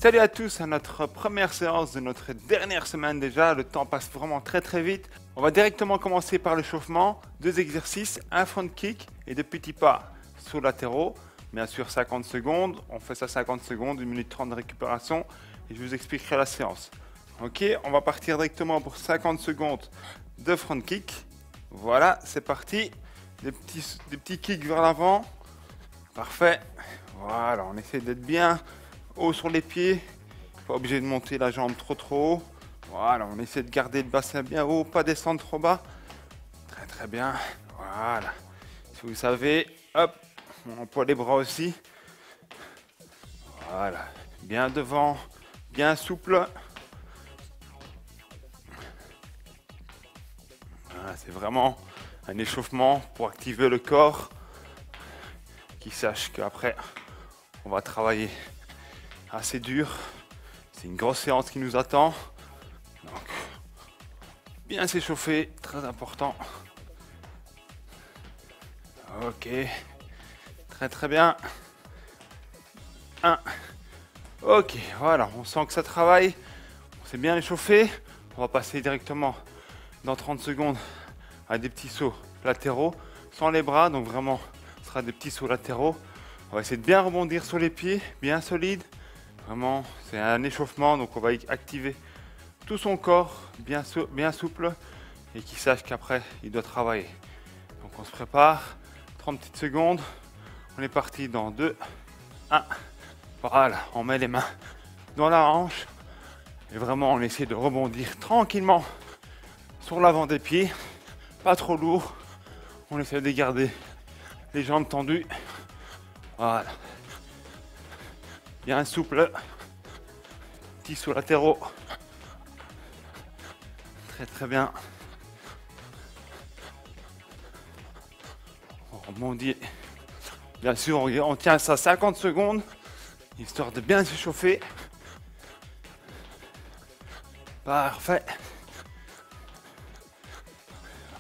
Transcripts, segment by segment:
Salut à tous à notre première séance de notre dernière semaine déjà. Le temps passe vraiment très vite. On va directement commencer par l'échauffement. 2 exercices, un front kick et 2 petits pas sous latéraux. Bien sûr 50 secondes. On fait ça 50 secondes, 1 minute 30 de récupération et je vous expliquerai la séance. Ok, on va partir directement pour 50 secondes de front kick. Voilà, c'est parti. Des petits kicks vers l'avant. Parfait. Voilà, on essaie d'être bien haut sur les pieds, pas obligé de monter la jambe trop haut. Voilà, on essaie de garder le bassin bien haut, pas descendre trop bas. Très bien. Voilà. Si vous savez, hop, on emploie les bras aussi. Voilà. Bien devant, bien souple. Voilà, c'est vraiment un échauffement pour activer le corps. Qui sache qu'après, on va travailler assez dur. C'est une grosse séance qui nous attend. Donc, bien s'échauffer, très important. Ok, très bien. 1. Ok, voilà, on sent que ça travaille. On s'est bien échauffé. On va passer directement dans 30 secondes à des petits sauts latéraux, sans les bras, donc vraiment, ce sera des petits sauts latéraux. On va essayer de bien rebondir sur les pieds, bien solide. Vraiment, c'est un échauffement, donc on va activer tout son corps, bien souple, et qu'il sache qu'après, il doit travailler. Donc on se prépare, 30 petites secondes, on est parti dans 2, 1, voilà, on met les mains dans la hanche, et vraiment on essaie de rebondir tranquillement sur l'avant des pieds, pas trop lourd, on essaie de garder les jambes tendues, voilà. Bien souple, petits sauts latéraux, très bien. On rebondit, bien sûr on tient ça 50 secondes, histoire de bien s'échauffer. Parfait.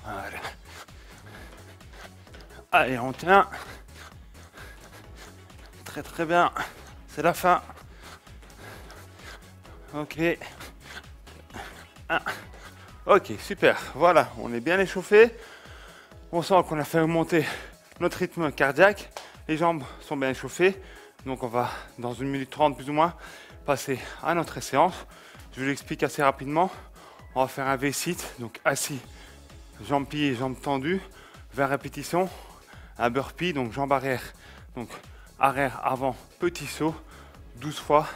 Voilà. Allez, on tient. Très bien. C'est la fin. Ok. 1. Ok, super. Voilà, on est bien échauffé. On sent qu'on a fait augmenter notre rythme cardiaque. Les jambes sont bien échauffées. Donc on va, dans 1 minute 30 plus ou moins, passer à notre séance. Je vous l'explique assez rapidement. On va faire un V-sit, donc assis, jambes pliées, jambes tendues, 20 répétitions. Un burpee, donc jambes arrière, donc arrière, avant, petit saut, 12 fois.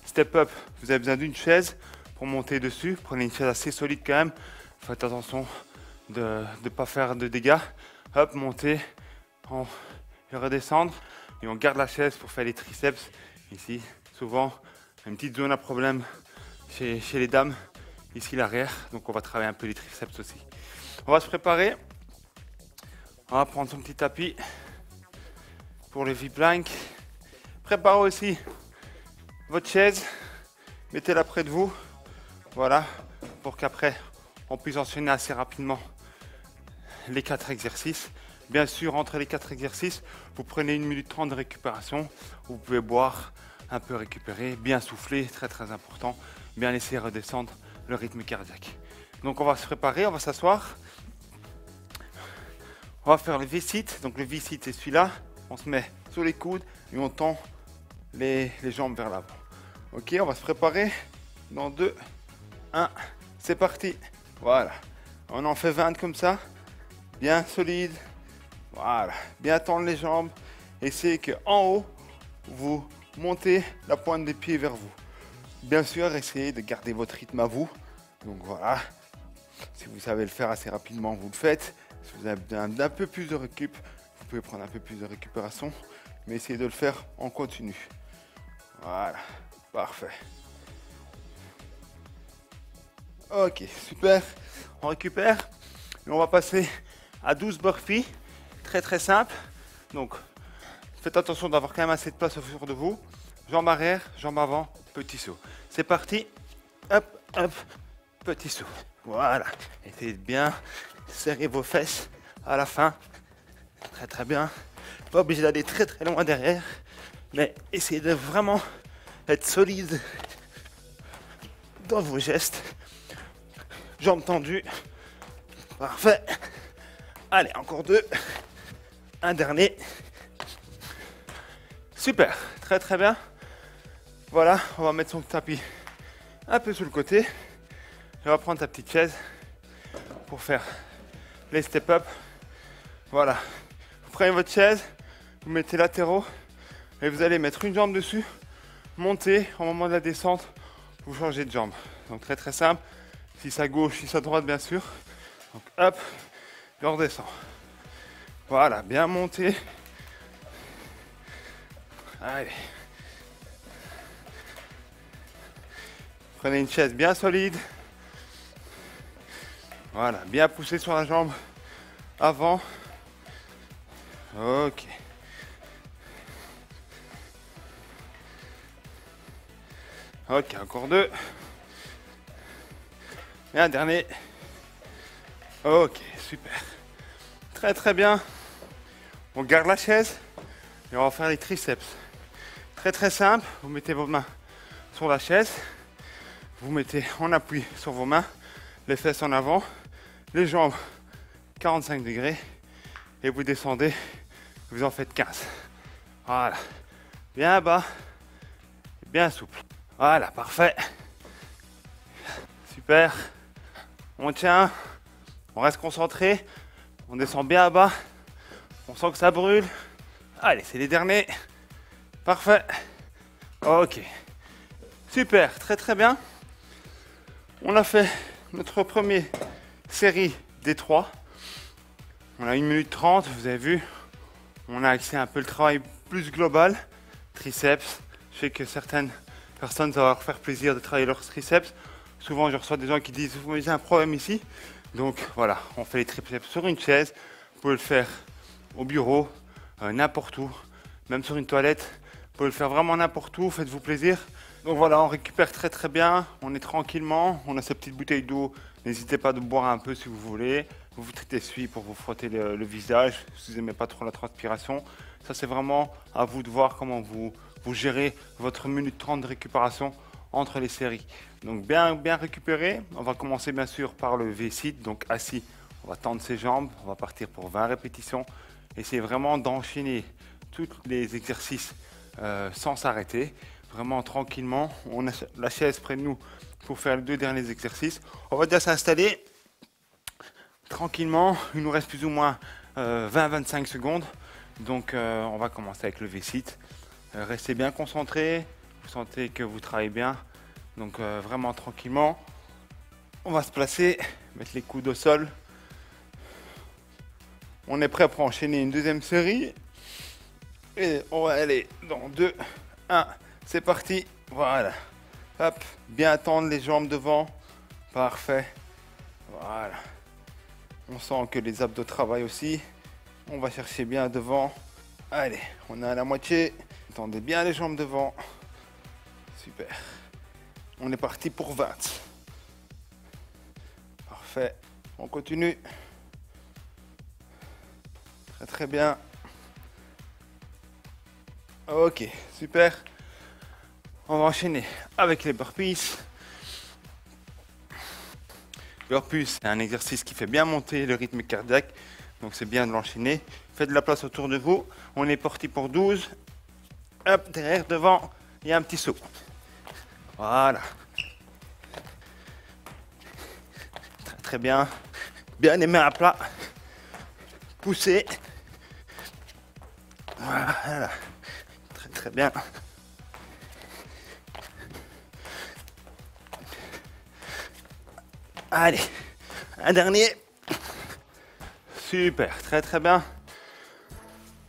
Step up, vous avez besoin d'une chaise pour monter dessus. Prenez une chaise assez solide quand même. Faites attention de ne pas faire de dégâts. Hop, monter et redescendre. Et on garde la chaise pour faire les triceps. Ici, souvent, une petite zone à problème chez les dames. Ici, l'arrière. Donc, on va travailler un peu les triceps aussi. On va se préparer. On va prendre son petit tapis pour le V-plank. Préparez aussi votre chaise. Mettez-la près de vous. Voilà. Pour qu'après, on puisse enchaîner assez rapidement les 4 exercices. Bien sûr, entre les 4 exercices, vous prenez 1 minute 30 de récupération. Vous pouvez boire, un peu récupérer, bien souffler, très important. Bien laisser redescendre le rythme cardiaque. Donc on va se préparer, on va s'asseoir. On va faire le V-sit. Donc le V-sit, c'est celui-là. On se met sur les coudes et on tend les jambes vers l'avant. Ok, on va se préparer. Dans 2, 1, c'est parti. Voilà. On en fait 20 comme ça. Bien solide. Voilà. Bien tendre les jambes. Essayez qu'en haut, vous montez la pointe des pieds vers vous. Bien sûr, essayez de garder votre rythme à vous. Donc voilà. Si vous savez le faire assez rapidement, vous le faites. Si vous avez besoin d'un peu plus de récup, vous pouvez prendre un peu plus de récupération. Mais essayez de le faire en continu. Voilà. Parfait. Ok, super. On récupère. Et on va passer à 12 burpees. Très simple. Donc, faites attention d'avoir quand même assez de place autour de vous. Jambes arrière, jambes avant, petit saut. C'est parti. Hop, hop, petit saut. Voilà. Essayez de bien serrer vos fesses à la fin. Très bien. Pas obligé d'aller très loin derrière. Mais essayez de vraiment être solide dans vos gestes. Jambes tendues. Parfait. Allez, encore 2. Un dernier. Super, très très bien. Voilà, on va mettre son tapis un peu sur le côté. Et on va prendre ta petite chaise pour faire les step-up. Voilà, vous prenez votre chaise, vous mettez latéraux et vous allez mettre une jambe dessus, monter, au moment de la descente, vous changez de jambe. Donc très très simple, si c'est à gauche, si c'est à droite bien sûr. Donc hop, et on redescend. Voilà, bien monter. Allez. Prenez une chaise bien solide. Voilà, bien poussé sur la jambe avant. Ok. Ok, encore 2. Et un dernier. Ok, super. Très très bien. On garde la chaise et on va faire les triceps. Très très simple. Vous mettez vos mains sur la chaise. Vous mettez en appui sur vos mains, les fesses en avant, les jambes 45 degrés et vous descendez, vous en faites 15. Voilà, bien bas, bien souple. Voilà, parfait. Super. On tient, on reste concentré, on descend bien à bas, on sent que ça brûle. Allez, c'est les derniers. Parfait. Ok. Super, très très bien. On a fait notre première série des 3. On a 1 minute 30, vous avez vu. On a accès à un peu le travail plus global. Triceps. Je sais que certaines personnes, ça va leur faire plaisir de travailler leurs triceps. Souvent, je reçois des gens qui disent « J'ai un problème ici ». Donc voilà, on fait les triceps sur une chaise. Vous pouvez le faire au bureau, n'importe où, même sur une toilette. Vous pouvez le faire vraiment n'importe où, faites-vous plaisir. Donc voilà, on récupère très très bien, on est tranquillement, on a cette petite bouteille d'eau, n'hésitez pas de boire un peu si vous voulez. Vous essuie pour vous frotter le visage, si vous n'aimez pas trop la transpiration. Ça c'est vraiment à vous de voir comment vous gérez votre minute 30 de récupération entre les séries. Donc bien récupéré, on va commencer bien sûr par le V-sit, donc assis, on va tendre ses jambes, on va partir pour 20 répétitions. Essayez vraiment d'enchaîner tous les exercices sans s'arrêter. Vraiment tranquillement, on a la chaise près de nous pour faire les 2 derniers exercices. On va déjà s'installer tranquillement, il nous reste plus ou moins 20-25 secondes. Donc on va commencer avec le V-sit. Restez bien concentrés, vous sentez que vous travaillez bien. Donc vraiment tranquillement, on va se placer, mettre les coudes au sol. On est prêt pour enchaîner une deuxième série. Et on va aller dans 2, 1. C'est parti, voilà. Hop, bien tendre les jambes devant. Parfait. Voilà. On sent que les abdos travaillent aussi. On va chercher bien devant. Allez, on est à la moitié. Tendez bien les jambes devant. Super. On est parti pour 20. Parfait. On continue. Très très bien. Ok, super. On va enchaîner avec les burpees. Burpees, c'est un exercice qui fait bien monter le rythme cardiaque. Donc c'est bien de l'enchaîner. Faites de la place autour de vous. On est parti pour 12. Hop, derrière, devant, il y a un petit saut. Voilà. Très très bien. Bien les mains à plat. Poussez. Voilà. Très très bien. Allez, un dernier. Super, très très bien.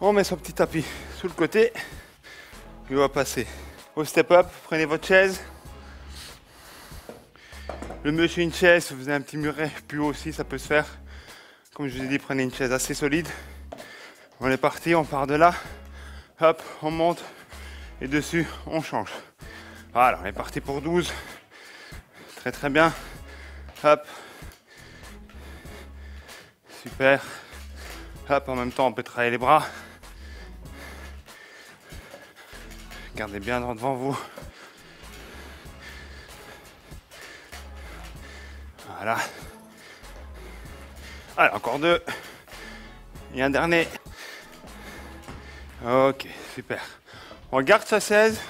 On met son petit tapis sous le côté. Et on va passer au step-up. Prenez votre chaise. Le mieux c'est une chaise, si vous avez un petit muret plus haut aussi, ça peut se faire. Comme je vous ai dit, prenez une chaise assez solide. On est parti, on part de là. Hop, on monte. Et dessus, on change. Voilà, on est parti pour 12. Très très bien. Hop. Super. Hop, en même temps, on peut travailler les bras. Gardez bien devant vous. Voilà. Allez, encore 2. Et un dernier. Ok, super. On garde sa 16.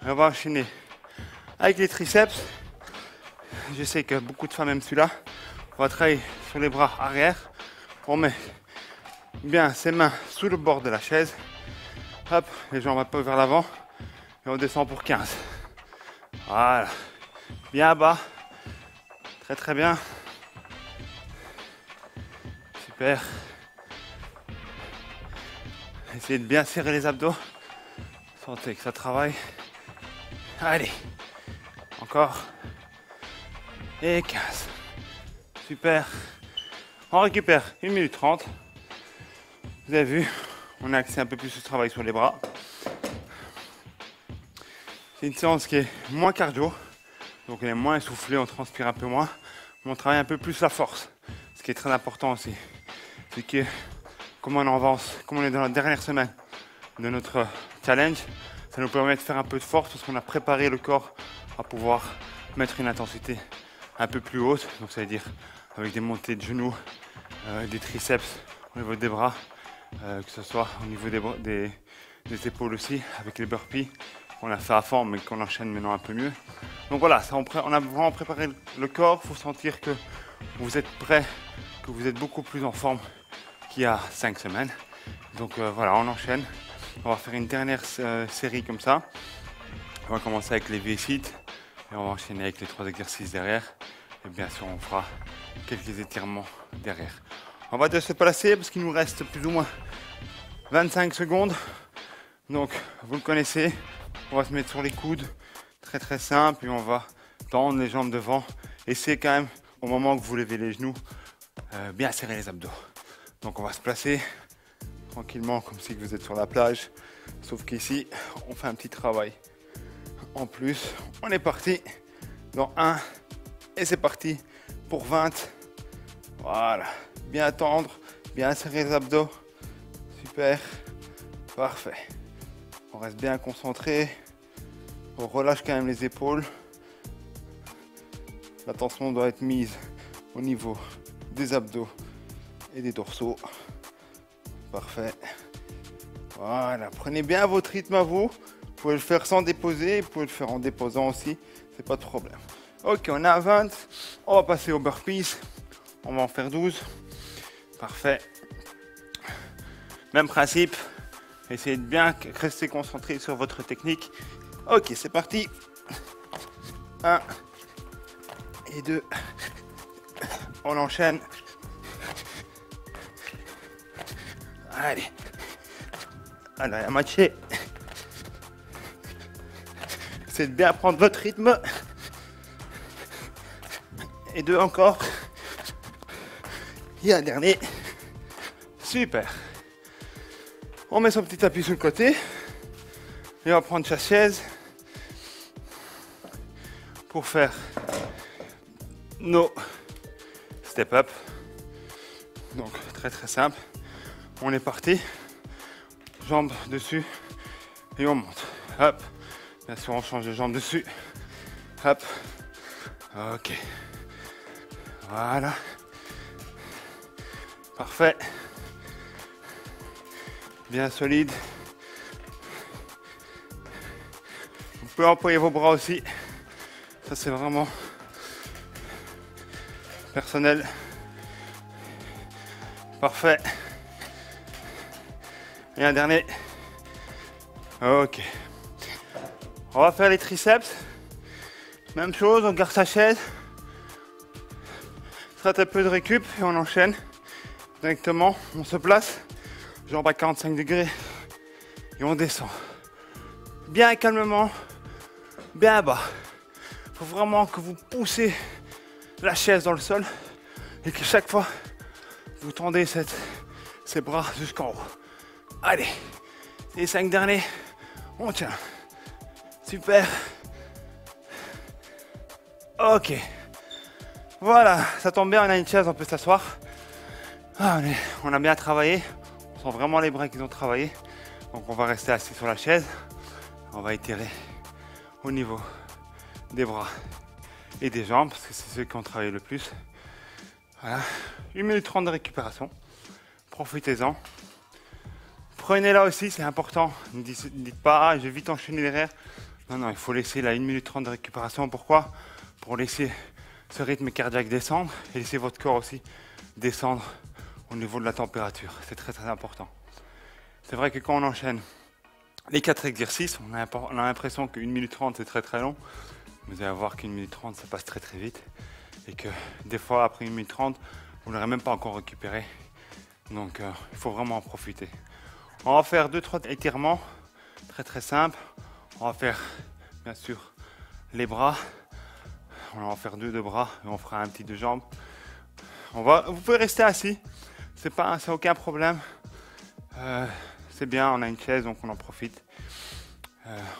On va enchaîner avec les triceps. Je sais que beaucoup de femmes aiment celui-là. On va travailler sur les bras arrière. On met bien ses mains sous le bord de la chaise. Hop, les jambes un peu vers l'avant. Et on descend pour 15. Voilà. Bien bas. Très très bien. Super. Essayez de bien serrer les abdos. Sentez que ça travaille. Allez. Encore. Et 15. Super. On récupère 1 minute 30. Vous avez vu, on a axé un peu plus ce travail sur les bras. C'est une séance qui est moins cardio. Donc on est moins essoufflé, on transpire un peu moins. Mais on travaille un peu plus la force. Ce qui est très important aussi. C'est que comme on avance, comme on est dans la dernière semaine de notre challenge, ça nous permet de faire un peu de force parce qu'on a préparé le corps à pouvoir mettre une intensité un peu plus haute. Donc ça veut dire avec des montées de genoux, des triceps au niveau des bras, que ce soit au niveau des épaules aussi, avec les burpees qu'on a fait à fond mais qu'on enchaîne maintenant un peu mieux. Donc voilà, ça, on a vraiment préparé le corps. Il faut sentir que vous êtes prêt, que vous êtes beaucoup plus en forme qu'il y a 5 semaines. Donc voilà, on enchaîne. On va faire une dernière série comme ça. On va commencer avec les V-sit et on va enchaîner avec les 3 exercices derrière. Et bien sûr, on fera quelques étirements derrière. On va se placer parce qu'il nous reste plus ou moins 25 secondes. Donc, vous le connaissez. On va se mettre sur les coudes. Très très simple. Et on va tendre les jambes devant. Et c'est quand même, au moment que vous levez les genoux, bien serrer les abdos. Donc, on va se placer tranquillement comme si vous êtes sur la plage. Sauf qu'ici, on fait un petit travail en plus. On est parti dans 1. Et c'est parti pour 20. Voilà. Bien tendre, bien serrer les abdos. Super. Parfait. On reste bien concentré. On relâche quand même les épaules. L'attention doit être mise au niveau des abdos et des dorsaux. Parfait. Voilà. Prenez bien votre rythme à vous. Vous pouvez le faire sans déposer. Vous pouvez le faire en déposant aussi. C'est pas de problème. Ok, on est à 20. On va passer aux burpees. On va en faire 12. Parfait. Même principe. Essayez de bien rester concentré sur votre technique. Ok, c'est parti. 1 et 2. On enchaîne. Allez. Allez, à matcher. Essayez de bien prendre votre rythme. Et 2 encore. Et un dernier. Super. On met son petit tapis sur le côté. Et on va prendre sa chaise pour faire nos step up. Donc très très simple. On est parti. Jambes dessus. Et on monte. Hop. Bien sûr, on change de jambes dessus. Hop. Ok. Voilà. Parfait. Bien solide. Vous pouvez employer vos bras aussi. Ça, c'est vraiment personnel. Parfait. Et un dernier. Ok. On va faire les triceps. Même chose, on garde sa chaise. Faites un peu de récup et on enchaîne directement. On se place, jambes à 45 degrés et on descend. Bien calmement, bien bas. Il faut vraiment que vous poussez la chaise dans le sol et que chaque fois vous tendez ces bras jusqu'en haut. Allez, les 5 derniers, on tient. Super. Ok. Voilà, ça tombe bien, on a une chaise, on peut s'asseoir. Ah, on a bien travaillé. On sent vraiment les bras qu'ils ont travaillé. Donc on va rester assis sur la chaise. On va étirer au niveau des bras et des jambes, parce que c'est ceux qui ont travaillé le plus. Voilà, 1 minute 30 de récupération. Profitez-en. Prenez là aussi, c'est important. Ne dites pas, ah, je vais vite enchaîner derrière. Non, non, il faut laisser la 1 minute 30 de récupération. Pourquoi? Pour laisser ce rythme cardiaque descendre et laisser votre corps aussi descendre au niveau de la température. C'est très très important. C'est vrai que quand on enchaîne les 4 exercices, on a l'impression qu'une minute 30 c'est très très long. Vous allez voir qu'une minute 30 ça passe très très vite. Et que des fois après 1 minute 30, vous n'aurez même pas encore récupéré. Donc il faut vraiment en profiter. On va faire 2-3 étirements très très simples. On va faire bien sûr les bras. On va en faire 2 de bras et on fera un petit de jambes. Vous pouvez rester assis, c'est aucun problème. C'est bien, on a une chaise donc on en profite.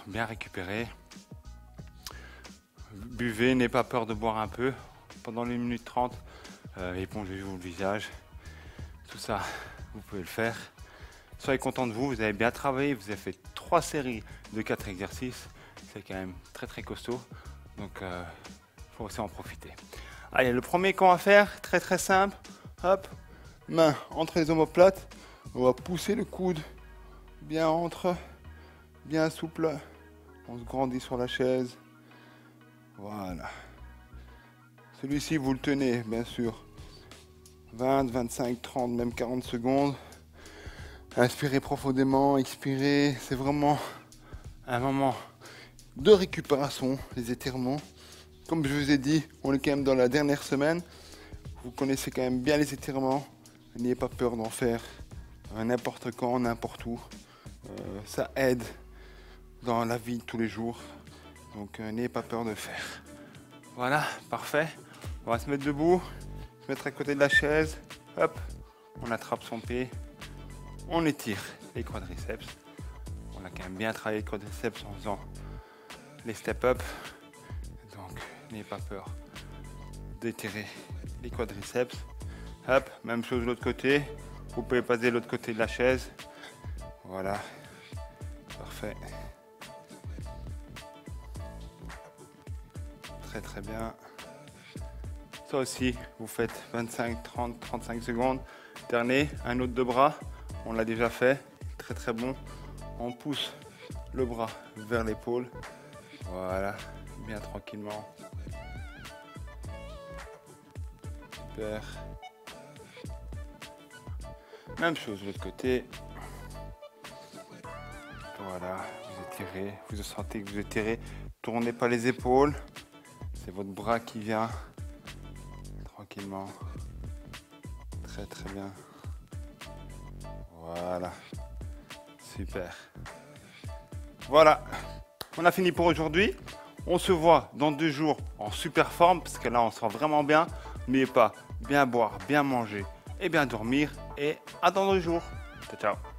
Bien récupérer. Buvez, n'ayez pas peur de boire un peu pendant les minutes 30. Épongez-vous le visage. Tout ça, vous pouvez le faire. Soyez content de vous, vous avez bien travaillé, vous avez fait 3 séries de 4 exercices. C'est quand même très très costaud. Donc il faut aussi en profiter. Allez, le premier qu'on va faire, très très simple. Hop, main entre les omoplates. On va pousser le coude bien entre, bien souple. On se grandit sur la chaise. Voilà. Celui-ci, vous le tenez, bien sûr. 20, 25, 30, même 40 secondes. Inspirez profondément, expirez. C'est vraiment un moment de récupération, les étirements. Comme je vous ai dit, on est quand même dans la dernière semaine. Vous connaissez quand même bien les étirements. N'ayez pas peur d'en faire n'importe quand, n'importe où. Ça aide dans la vie de tous les jours. Donc n'ayez pas peur de le faire. Voilà, parfait. On va se mettre debout, se mettre à côté de la chaise. Hop, on attrape son pied. On étire les quadriceps. On a quand même bien travaillé les quadriceps en faisant les step-up. Donc n'ayez pas peur d'étirer les quadriceps. Hop, même chose de l'autre côté. Vous pouvez passer de l'autre côté de la chaise. Voilà, parfait. Très très bien. Ça aussi, vous faites 25, 30, 35 secondes. Dernier, un autre de bras. On l'a déjà fait. Très très bon. On pousse le bras vers l'épaule. Voilà, bien tranquillement. Super. Même chose de l'autre côté. Voilà, vous étirez. Vous sentez que vous étirez. Tournez pas les épaules. C'est votre bras qui vient tranquillement. Très très bien. Voilà. Super. Voilà. On a fini pour aujourd'hui. On se voit dans 2 jours en super forme parce que là on sent vraiment bien. N'oubliez pas, bien boire, bien manger et bien dormir. Et à dans 2 jours. Ciao, ciao.